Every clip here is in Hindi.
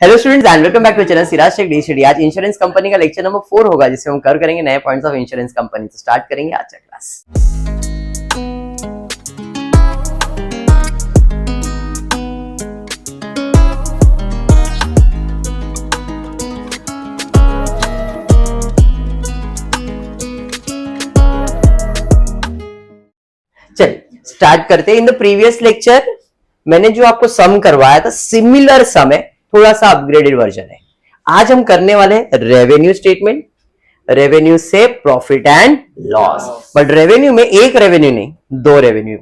Hello students and welcome back to channel Siraj tech D study. आज इंश्योरेंस कंपनी का लेक्चर नंबर 4 होगा, जिसमें हम कवर करेंगे नए पॉइंट्स ऑफ इंश्योरेंस कंपनी। तो स्टार्ट करेंगे आज का क्लास। चलिए स्टार्ट करते हैं। इन द प्रीवियस लेक्चर मैंने जो आपको सम करवाया था, सिमिलर सम है, थोड़ा सा अपग्रेडेड वर्जन है। आज हम करने वाले हैं रेवेन्यू स्टेटमेंट, रेवेन्यू से profit and loss. But revenue में एक रेवेन्यू नहीं, दो रेवेन्यू,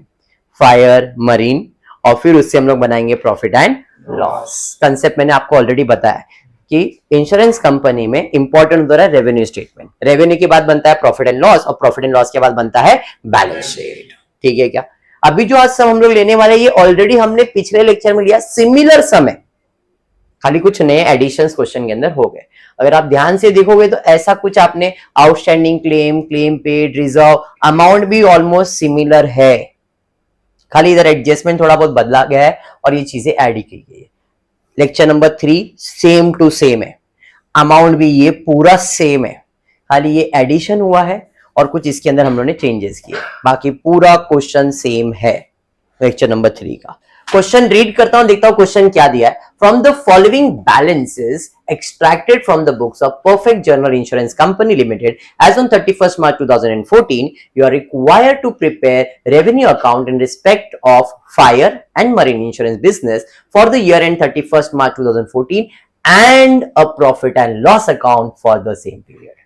फायर, मरीन, और फिर उससे हम लोग बनाएंगे प्रॉफिट एंड लॉस। कंसेप्ट मैंने आपको ऑलरेडी बताया कि इंश्योरेंस कंपनी में इंपॉर्टेंट होता है रेवेन्यू स्टेटमेंट। रेवेन्यू के बाद बनता है प्रॉफिट एंड लॉस, और प्रॉफिट एंड लॉस के बाद बनता है बैलेंस शीट। ठीक है क्या? अभी जो आज सम हम लोग लेने वाले, ये ऑलरेडी हमने पिछले लेक्चर में लिया, सिमिलर सम है, खाली कुछ नए एडिशंस क्वेश्चन के अंदर हो गए। अगर आप ध्यान से देखोगे तो ऐसा कुछ आपने outstanding claim, claim paid, reserve, amount भी ऑलमोस्ट सिमिलर है, खाली इधर एडजस्टमेंट थोड़ा बहुत बदला गया है और ये चीजें ऐड की गई है। Lecture number 3 same to same है, अमाउंट भी ये पूरा सेम है, खाली ये एडिशन हुआ है और कुछ इसके अंदर हम लोगों ने चेंजेस किए, बाकी पूरा क्वेश्चन सेम है। लेक्चर नंबर 3 का क्वेश्चन रीड करता हूं, देखता हूं क्वेश्चन क्या दिया है। From the following balances extracted from the books of perfect general insurance company limited as on 31st March 2014, you are required to prepare revenue account in respect of fire and marine insurance business for the year end 31st March 2014 and a profit and loss account for the same period.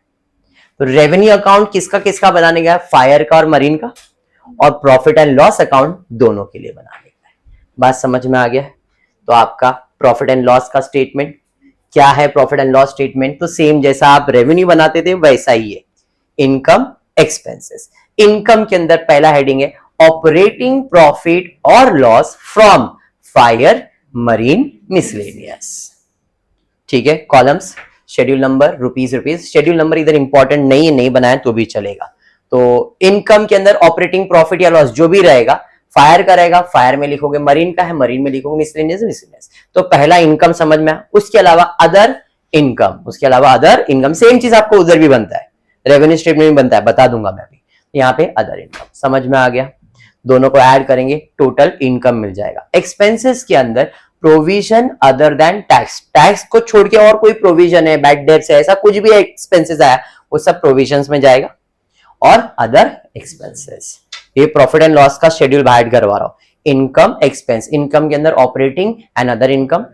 तो रेवेन्यू अकाउंट किसका किसका बनाने का है? फायर का और मरीन का, और प्रॉफिट एंड लॉस अकाउंट दोनों के लिए बनाने का है। बात समझ में आ गया है? तो आपका प्रॉफिट एंड लॉस का स्टेटमेंट क्या है? प्रॉफिट एंड लॉस स्टेटमेंट तो सेम जैसा आप रेवेन्यू बनाते थे वैसा ही है, इनकम, एक्सपेंसेस। इनकम के अंदर पहला हेडिंग है ऑपरेटिंग प्रॉफिट और loss from fire, marine, miscellaneous. ठीक है, columns, schedule number, rupees. Schedule number इधर इंपॉर्टेंट नहीं है, नहीं बनाया तो भी चलेगा। तो इनकम के अंदर ऑपरेटिंग प्रॉफिट या लॉस जो भी रहेगा, फायर का रहेगा, फायर में लिखोगे, मरीन का है, मरीन में लिखोगे, मिसलेनियस। तो पहला इनकम समझ में आया। उसके अलावा अदर इनकम, सेम चीज आपको उधर भी बनता है, रेवेन्यू स्टेटमेंट में बनता है, बता दूंगा मैं भी। यहाँ पे अदर इनकम समझ में आ गया। दोनों को ऐड करेंगे, टोटल इनकम मिल जाएगा। एक्सपेंसेस के अंदर provision other than tax, tax को छोड़ के और कोई प्रोविजन है, बैड डेट्स है, ऐसा कुछ भी एक्सपेंसेस आया वो सब प्रोविजंस में जाएगा। और अदर एक्सपेंसेस, ये प्रॉफिट एंड लॉस का शेड्यूल बाहर करवा रहा हूं। इनकम, एक्सपेंस, इनकम के अंदर operating and other income,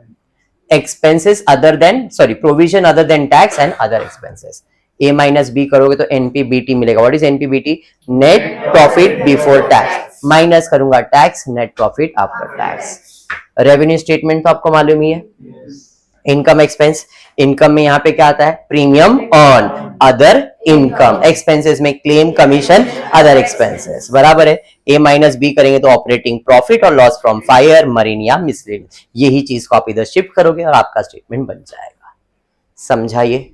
expenses other than, provision other than tax and other expenses. A minus B करोगे तो एनपीबीटी मिलेगा। What is NPBT? Net profit before tax, minus करूंगा tax, net profit after tax. Revenue statement तो आपको मालूम ही है, इनकम, एक्सपेंस। इनकम में यहाँ पे क्या आता है? Premium on other income. Expenses में क्लेम, कमीशन, अदर एक्सपेंसेस, बराबर है। ए माइनस बी करेंगे तो ऑपरेटिंग प्रॉफिट और लॉस फ्रॉम फायर, मरीन या मिसलेनियस। यही चीज को आप इधर शिफ्ट करोगे और आपका स्टेटमेंट बन जाएगा। समझाइए?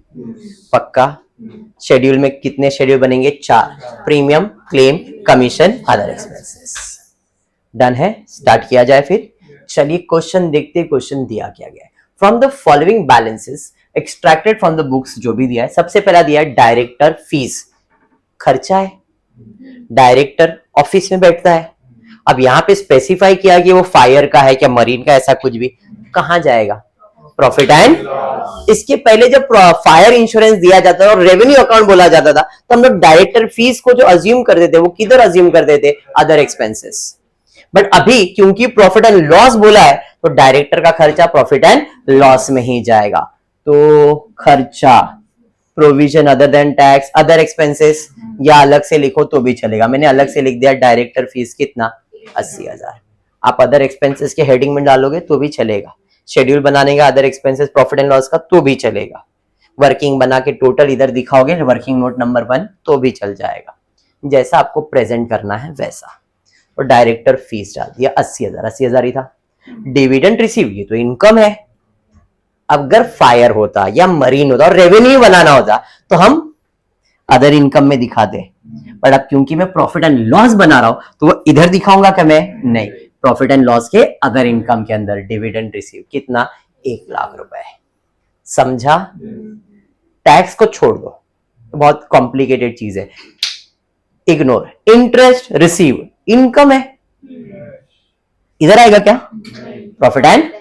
पक्का? शेड्यूल में कितने शेड्यूल बनेंगे? 4, premium, claim, commission, other expenses. Done है? स्टार्ट किया जाए फिर। चलिए क्वेश्चन देखते, क्वेश्चन दिया क्या गया है। From the following balances extracted from the books, जो भी दिया है, सबसे पहला दिया है डायरेक्टर फीस, खर्चा है। डायरेक्टर ऑफिस में बैठता है। अब यहाँ पे स्पेसिफाई किया कि वो फायर का है क्या, मरीन का, ऐसा कुछ भी, कहां जाएगा? Profit and. इसके पहले जब फायर इंश्योरेंस दिया जाता था और रेवेन्यू अकाउंट बोला जाता था, तो हम लोग डायरेक्टर फीस को जो अज्यूम करते थे वो किधर अज्यूम करते थे? Other expenses. बट अभी क्योंकि प्रॉफिट एंड लॉस बोला है तो डायरेक्टर का खर्चा प्रॉफिट एंड लॉस में ही जाएगा। तो खर्चा, provision other than tax, other expenses, या अलग से लिखो तो भी चलेगा। मैंने अलग से लिख दिया डायरेक्टर फीस कितना? 80,000। आप अदर एक्सपेंसेस के हेडिंग में डालोगे तो भी चलेगा। शेड्यूल बनाने का other expenses profit and loss का तो भी चलेगा। वर्किंग बना के टोटल इधर दिखाओगे, वर्किंग नोट नंबर 1, तो भी चल जाएगा। जैसा आपको प्रेजेंट करना है वैसा। और डायरेक्टर फीस डाल दिया 80,000 ही था। डिविडेंड रिसीव, ये तो इनकम है। अगर फायर होता या मरीन होता और रेवेन्यू बनाना होता तो हम अदर इनकम में दिखाते, बट अब क्योंकि मैं प्रॉफिट एंड लॉस बना रहा हूं तो वो इधर दिखाऊंगा क्या मैं? नहीं, प्रॉफिट एंड लॉस के अदर इनकम के अंदर डिविडेंड रिसीव कितना? 1,00,000 रुपए। समझा? टैक्स को छोड़ दो, बहुत कॉम्प्लिकेटेड चीज है, इग्नोर। इंटरेस्ट रिसीव इनकम है, इधर आएगा क्या? प्रॉफिट एंड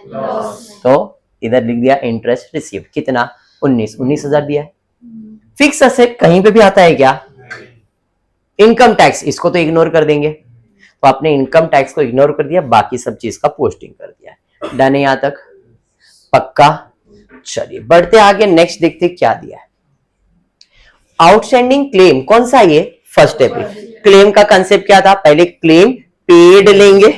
तो इधर लिख दिया इंटरेस्ट रिसीव। कितना? 19,000 दिया है। फिक्स असेट कहीं पे भी आता है क्या? इनकम टैक्स, इसको तो इग्नोर कर देंगे, तो आपने इनकम टैक्स को इग्नोर कर दिया, बाकी सब चीज का पोस्टिंग कर दिया। डन है यहां तक? पक्का? चलिए बढ़ते आगे, नेक्स्ट देखते क्या दिया है। आउटस्टैंडिंग क्लेम कौन सा? ये फर्स्ट अप्रैल। क्लेम का कंसेप्ट क्या था? पहले क्लेम पेड लेंगे,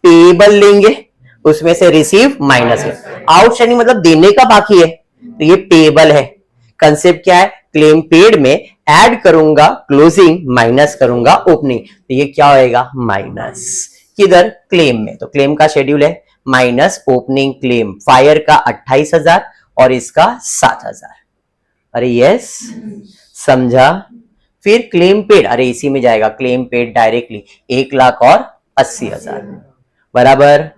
पेबल लेंगे, उसमें से रिसीव माइनस। आउटस्टैंडिंग मतलब देने का बाकी है, तो ये पेबल है। कंसेप्ट क्या है? क्लेम पेड में ऐड करूंगा क्लोजिंग, माइनस करूंगा ओपनिंग, तो ये क्या होएगा? माइनस। किधर? क्लेम में। तो क्लेम का शेड्यूल है माइनस ओपनिंग क्लेम। फायर का 28,000 और इसका 7,000। अरे यस, समझा? फिर क्लेम पेड, अरे इसी में जाएगा क्लेम पेड डायरेक्टली 1,80,000 बराबर।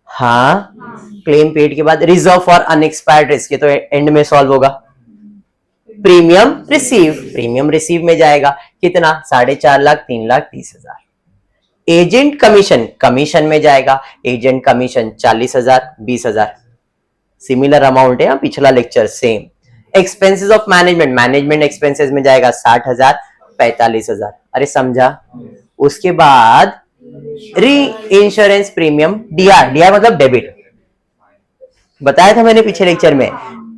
हाँ, क्लेम पेड के बाद रिजर्व फॉर अनएक्सपायर्ड रिस्क, ये तो एंड में सॉल्व होगा। प्रीमियम रिसीव, प्रीमियम रिसीव में जाएगा कितना? 4.5 लाख, 3,30,000। एजेंट कमीशन, कमीशन में जाएगा एजेंट कमीशन 40,000, 20,000। सिमिलर अमाउंट है, पिछला lecture same. Expenses of management, management expenses में जाएगा 60,000, 45,000। अरे समझा? उसके बाद री इंश्योरेंस प्रीमियम, डीआर, डीआर मतलब डेबिट, बताया था मैंने पीछे लेक्चर में।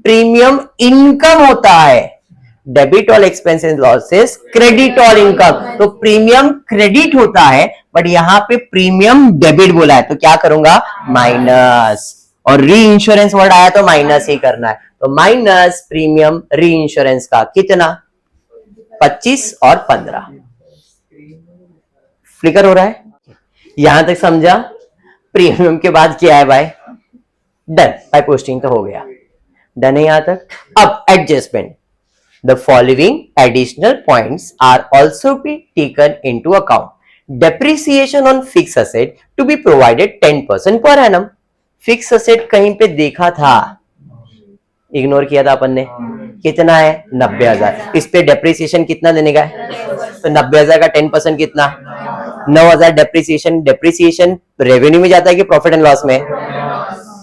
प्रीमियम इनकम होता है, debit all expenses losses, credit all income, तो प्रीमियम क्रेडिट होता है, बट यहां पे प्रीमियम डेबिट बोला है, तो क्या करूंगा? माइनस। और री इंश्योरेंस वर्ड आया तो माइनस ही करना है, तो माइनस प्रीमियम री इंश्योरेंस का कितना? 25 और 15। फ्लिकर हो रहा है? यहां तक समझा? प्रीमियम के बाद क्या है भाई? डन, बाय पोस्टिंग तो हो गया। डन है यहां तक? अब adjustment, the following additional points are also be taken into account. Depreciation on fix asset to be provided 10% per annum. Fix asset कहीं पे देखा था, इग्नोर किया था अपन ने, कितना है? 90,000। इस पे डेप्रिसिएशन कितना देने का है? तो 90,000 का 10% कितना? 9,000 डेप्रिसिएशन। डेप्रिसिएशन रेवेन्यू में जाता है कि प्रॉफिट एंड लॉस में?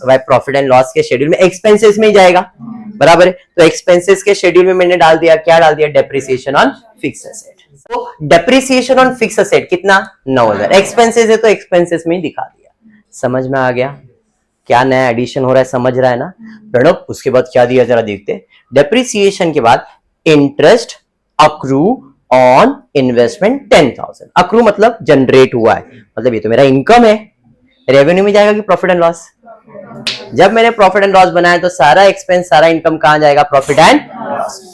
भाई प्रॉफिट एंड लॉस के शेड्यूल में एक्सपेंसेस में ही जाएगा, बराबर है। तो एक्सपेंसेस के शेड्यूल में मैंने डाल दिया, क्या डाल दिया? Depreciation on fix asset. तो डेप्रिसिएशन ऑन फिक्स असेट कितना? 9,000। एक्सपेंसेस है तो एक्सपेंसेस में ही दिखा दिया। समझ में आ गया क्या नया एडिशन हो रहा है? समझ रहा है ना प्रणब? उसके बाद क्या दिया जरा देखते। डेप्रिसिएशन के बाद interest accrue on investment 10,000। Accrue मतलब जनरेट हुआ है, मतलब ये तो मेरा इनकम है। रेवेन्यू में जाएगा कि प्रॉफिट एंड लॉस? जब मैंने प्रॉफिट एंड लॉस बनाया तो सारा एक्सपेंस, सारा इनकम कहां जाएगा? प्रॉफिट एंड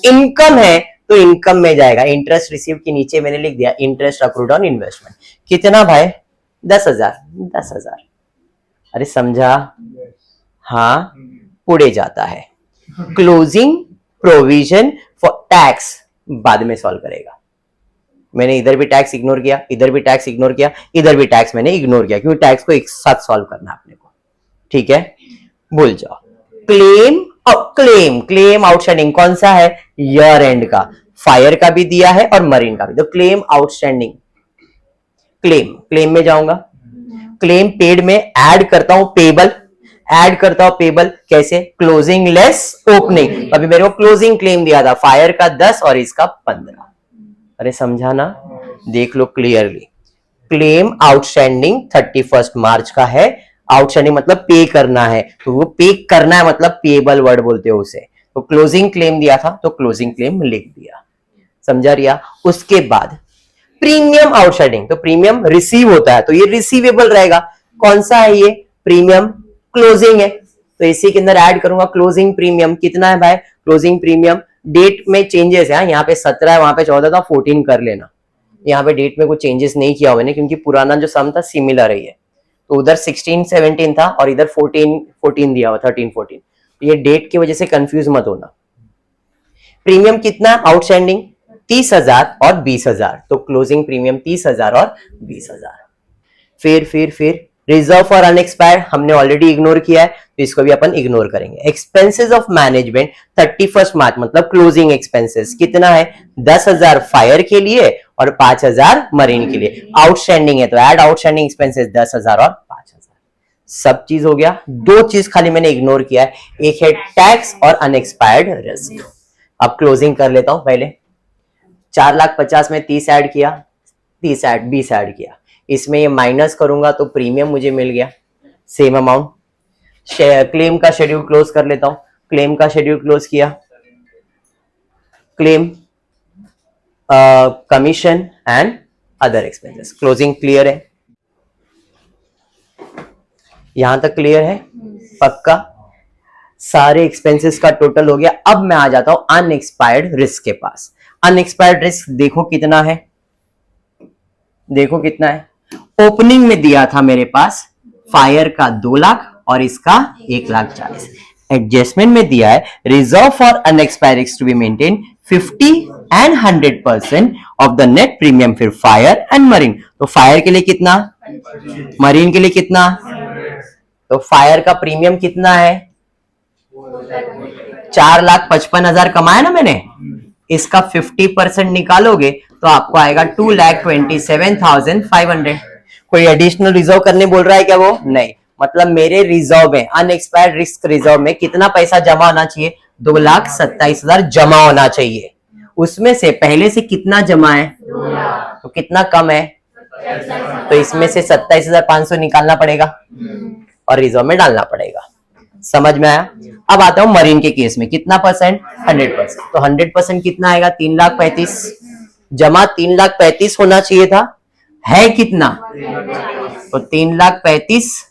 इनकम है तो इनकम में जाएगा। इंटरेस्ट रिसीव के नीचे मैंने लिख दिया इंटरेस्ट अक्रूड ऑन इन्वेस्टमेंट। कितना भाई? 10,000। 10,000। अरे समझा? हाँ, पुढे जाता है। क्लोजिंग प्रोविजन फॉर टैक्स बाद में सॉल्व करेगा। मैंने इधर भी टैक्स इग्नोर किया, इधर भी टैक्स इग्नोर किया, इधर भी टैक्स मैंने इग्नोर किया, क्योंकि टैक्स को एक साथ सॉल्व करना है अपने को। ठीक है, भूल जाओ। क्लेम, क्लेम, क्लेम आउटस्टैंडिंग कौन सा है? ईयर एंड का। फायर का भी दिया है और मरीन का भी। तो क्लेम आउटस्टैंडिंग, क्लेम, क्लेम में जाऊंगा, क्लेम पेड में ऐड करता हूं पेबल, ऐड करता हूं पेबल कैसे? Closing less opening. अभी मेरे को क्लोजिंग क्लेम दिया था, फायर का 10 और इसका 15। अरे समझा ना? देख लो क्लियरली। क्लेम आउटस्टैंडिंग 31 मार्च का है। आउटस्टैंडिंग मतलब पे करना है, तो वो पे करना है मतलब पेबल वर्ड बोलते हो उसे। तो क्लोजिंग क्लेम दिया था तो क्लोजिंग क्लेम लिख दिया। समझा रिया? उसके बाद प्रीमियम आउटस्टैंडिंग, तो प्रीमियम रिसीव होता है तो ये रिसीवेबल रहेगा। कौन सा है ये? प्रीमियम क्लोजिंग है, तो इसी के अंदर ऐड करूंगा क्लोजिंग प्रीमियम। कितना है भाई? क्लोजिंग प्रीमियम डेट में चेंजेस है, यहाँ पे 17 है, वहां पे 14 था, 14 कर लेना। यहाँ पे डेट में कुछ चेंजेस नहीं किया मैंने, क्योंकि पुराना जो सम था सिमिलर है ये। तो उधर 16 17 था और इधर 14 14 दिया हुआ, 13 14। ये डेट की वजह से कंफ्यूज मत होना। प्रीमियम कितना आउटस्टैंडिंग? 30,000 और 20,000, तो क्लोजिंग प्रीमियम 30,000 और 20,000। फिर रिजर्व फॉर अनएक्सपायर्ड हमने ऑलरेडी इग्नोर किया है, तो इसको भी अपन इग्नोर करेंगे। एक्सपेंसेस ऑफ मैनेजमेंट 31 मार्च मतलब क्लोजिंग एक्सपेंसेस कितना है, 10,000 फायर के लिए और 5,000 मरीन के लिए। आउटस्टैंडिंग है तो ऐड आउटस्टैंडिंग एक्सपेंसेस 10,000 और 5,000। सब चीज हो गया। दो चीज खाली मैंने इग्नोर किया है, एक है टैक्स और अनएक्सपायर्ड रिस्क। अब क्लोजिंग कर लेता हूं। पहले 4,50,000 में 30 ऐड किया, 20 ऐड किया, इसमें ये माइनस करूंगा तो प्रीमियम मुझे मिल गया सेम अमाउंट। क्लेम का शेड्यूल क्लोज कर लेता हूं। क्लेम का शेड्यूल क्लोज किया, claim commission and other expenses. Closing clear है, यहां तक क्लियर है पक्का। सारे एक्सपेंसेस का टोटल हो गया। अब मैं आ जाता हूं अनएक्सपायर्ड रिस्क के पास। अनएक्सपायर्ड रिस्क देखो कितना है, देखो कितना है। ओपनिंग में दिया था मेरे पास फायर का 2 लाख और इसका 1,40,000। एडजस्टमेंट में दिया है reserve for unexpired risk to be maintain 50 and 100% of the net premium. फिर फायर एंड मरीन, तो फायर के लिए कितना, मरीन के लिए कितना, तो फायर का प्रीमियम कितना है, 4,55,000 कमाया ना मैंने, इसका 50% निकालोगे तो आपको आएगा 2,27,500। कोई एडिशनल रिजर्व करने बोल रहा है क्या वो, नहीं। मतलब मेरे रिजर्व में, अनएक्सपायर्ड रिस्क रिजर्व में कितना पैसा जमा होना चाहिए, 2,27,000 जमा होना चाहिए। उसमें से पहले से कितना जमा है, तो कितना कम है, तो इसमें से 27,500 निकालना पड़ेगा और रिजर्व में डालना पड़ेगा। समझ में आया। अब आता हूं मरीन के केस में, कितना परसेंट, 100%। तो 100% कितना आएगा, 3,35,000 जमा 3,35,000 होना चाहिए था, है कितना, तो 3,35,000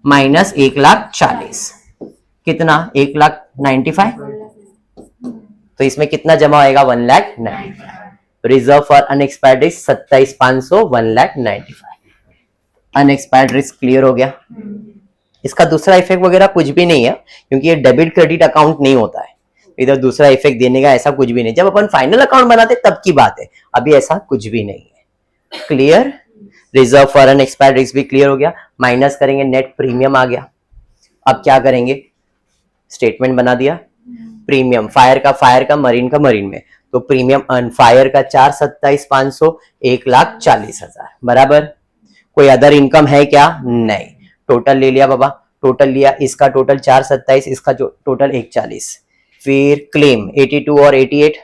माइनस 1,40,000 कितना, 1,95,000। तो इसमें कितना जमा होएगा, 1,95,000। Reserve for unexpired risk 27,500, 1,95,000। Unexpired risk clear हो गया। इसका दूसरा इफेक्ट वगैरह कुछ भी नहीं है, क्योंकि ये डेबिट क्रेडिट अकाउंट नहीं होता है। इधर दूसरा इफेक्ट देने का ऐसा कुछ भी नहीं। जब अपन फाइनल अकाउंट बनाते तब की बात है, अभी ऐसा कुछ भी नहीं है। Clear. Reserve for unexpired risk भी क्लियर हो गया। माइनस करेंगे, नेट प्रीमियम आ गया। अब क्या करेंगे, स्टेटमेंट बना दिया। प्रीमियम फायर का मरीन का मरीन में, तो प्रीमियम फायर का 4,27,500, 1,40,000 बराबर। कोई अदर इनकम है क्या, नहीं। टोटल ले लिया बाबा, टोटल लिया, इसका टोटल 4,27,000, इसका टोटल 1,40,000। फिर क्लेम 82 और 88,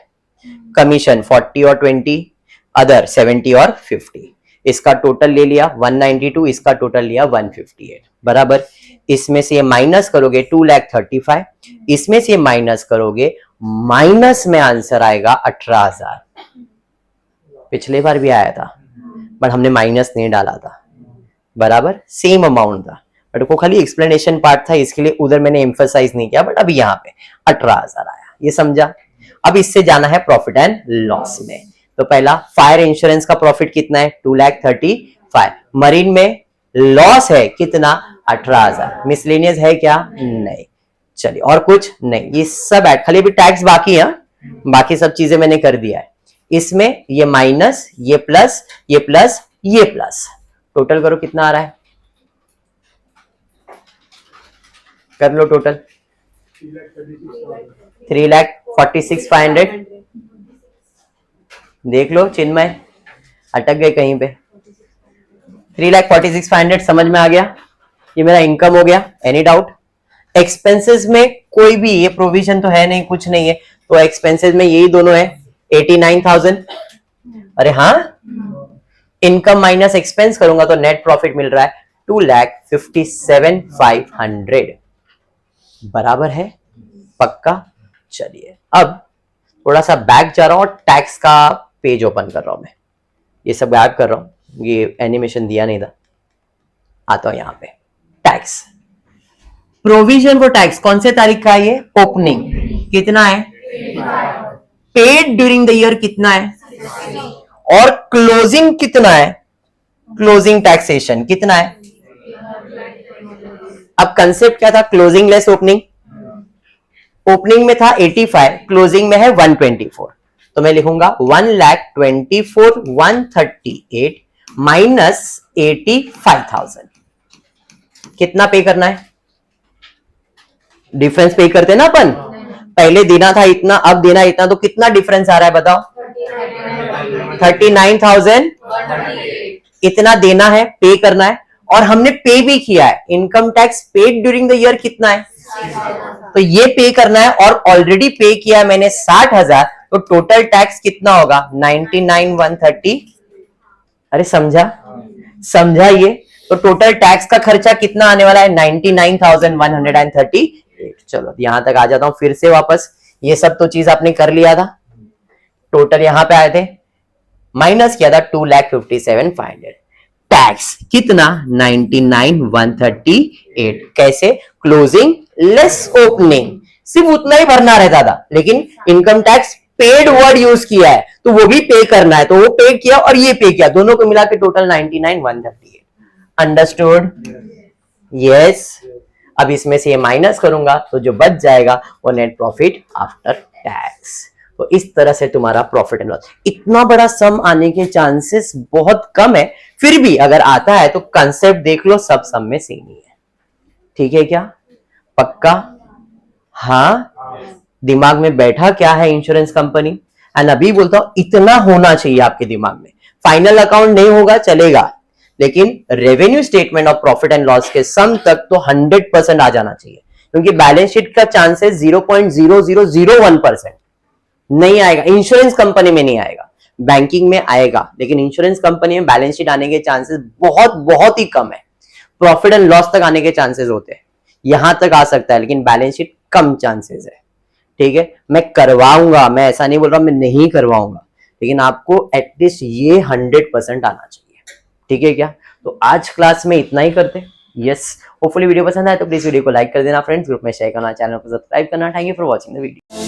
कमीशन 40 और 20, अदर 70 और 50। इसका टोटल ले लिया 192, इसका टोटल लिया 158 बराबर। इसमें से ये माइनस करोगे 2,35,000, इसमें से माइनस करोगे, माइनस में आंसर आएगा 18,000। पिछले बार भी आया था बट हमने माइनस नहीं डाला था, बराबर सेम अमाउंट था, बट वो खाली एक्सप्लेनेशन पार्ट था, इसके लिए उधर मैंने एम्फसाइज नहीं किया। बट अभी यहाँ पे 18,000 आया, ये समझा। अब इससे जाना है प्रॉफिट एंड लॉस में। तो पहला फायर इंश्योरेंस का प्रॉफिट कितना है, 2,35,000। मरीन में लॉस है कितना, 18,000। मिसलेनियस है क्या, नहीं। चलिए और कुछ नहीं, ये सब ऐड, खाली अभी टैक्स बाकी है, बाकी सब चीजें मैंने कर दिया है। इसमें ये माइनस, ये प्लस, ये प्लस, ये प्लस, टोटल करो कितना आ रहा है, कर लो टोटल, 3,46,500। देख लो चिन्मय, अटक गए कहीं पे। 3,46,500 समझ में आ गया। ये मेरा इनकम हो गया। Any doubt. एक्सपेंसेस में कोई भी, ये प्रोविजन तो है नहीं, कुछ नहीं है, तो एक्सपेंसेस में यही दोनों है, 89,000। अरे हाँ, इनकम माइनस एक्सपेंस करूंगा तो नेट प्रॉफिट मिल रहा है 2,57,500 बराबर है, पक्का। चलिए अब थोड़ा सा बैक जा रहा हूं और टैक्स का पेज ओपन कर रहा हूं मैं, ये सब गायब कर रहा हूं, ये एनिमेशन दिया नहीं था। आता हूं यहां पे, टैक्स प्रोविजन फॉर टैक्स कौन से तारीख का है, ये ओपनिंग कितना है, पेड ड्यूरिंग द ईयर कितना है, और क्लोजिंग कितना है, क्लोजिंग टैक्सेशन कितना है। अब कंसेप्ट क्या था, क्लोजिंग लेस ओपनिंग। ओपनिंग में था 85, क्लोजिंग में है 124, तो मैं लिखूंगा 1,24,138 माइनस 85,000। कितना पे करना है? डिफरेंस पे करते ना अपन, पहले देना था इतना, अब देना इतना, तो कितना डिफरेंस आ रहा है बताओ? 39,000 इतना देना है, पे करना है, और हमने पे भी किया है। Income tax paid during the year कितना है? तो ये पे करना है, और ऑलरेडी पे किया है मैंने 60,000, तो टोटल टैक्स कितना होगा? 99,130। अरे समझा? समझा ये? तो टोटल टैक्स का खर्चा कितना आने वाला है? 99,138। चलो यहां तक आ जाता हूं फिर से वापस। ये सब तो चीज आपने कर लिया था, टोटल यहां पे आए थे, माइनस किया था 2,57,500। टैक्स कितना? 99,138। कैसे? क्लोजिंग लेस ओपनिंग, सिर्फ उतना ही भरना रहता था, लेकिन income tax paid word use किया है, तो वो भी पे करना है, तो वो पे किया और ये पे किया, दोनों को मिला के टोटल 99,138। अंडरस्टूड? यस। अब इसमें से ये माइनस करूंगा तो जो बच जाएगा वो नेट प्रॉफिट आफ्टर टैक्स। तो इस तरह से तुम्हारा प्रॉफिट एंड लॉस, इतना बड़ा सम आने के चांसेस बहुत कम है, फिर भी अगर आता है तो कंसेप्ट देख लो, सब सम में सेम ही है। ठीक है क्या? पक्का? हाँ, दिमाग में बैठा क्या है इंश्योरेंस कंपनी? एंड अभी बोलता हूं इतना होना चाहिए आपके दिमाग में। फाइनल अकाउंट नहीं होगा चलेगा, लेकिन रेवेन्यू स्टेटमेंट और प्रॉफिट एंड लॉस के सम तक तो 100% आ जाना चाहिए, क्योंकि बैलेंस शीट का चांसेस 0.0001% नहीं आएगा। इंश्योरेंस कंपनी में नहीं आएगा, बैंकिंग में आएगा, लेकिन इंश्योरेंस कंपनी में बैलेंस शीट आने के चांसेस बहुत बहुत ही कम है। प्रॉफिट एंड लॉस तक आने के चांसेस होते हैं, यहां तक आ सकता है, लेकिन बैलेंस शीट कम चांसेस है। ठीक है, मैं करवाऊंगा, मैं ऐसा नहीं बोल रहा मैं नहीं करवाऊंगा, लेकिन आपको एटलीस्ट ये 100% आना चाहिए। ठीक है क्या? तो आज क्लास में इतना ही करते हैं। यस, होपफुली वीडियो पसंद आए तो प्लीज वीडियो को लाइक कर देना फ्रेंड्स, ग्रुप में शेयर करना, चैनल को सब्सक्राइब करना। Thank you for watching the video.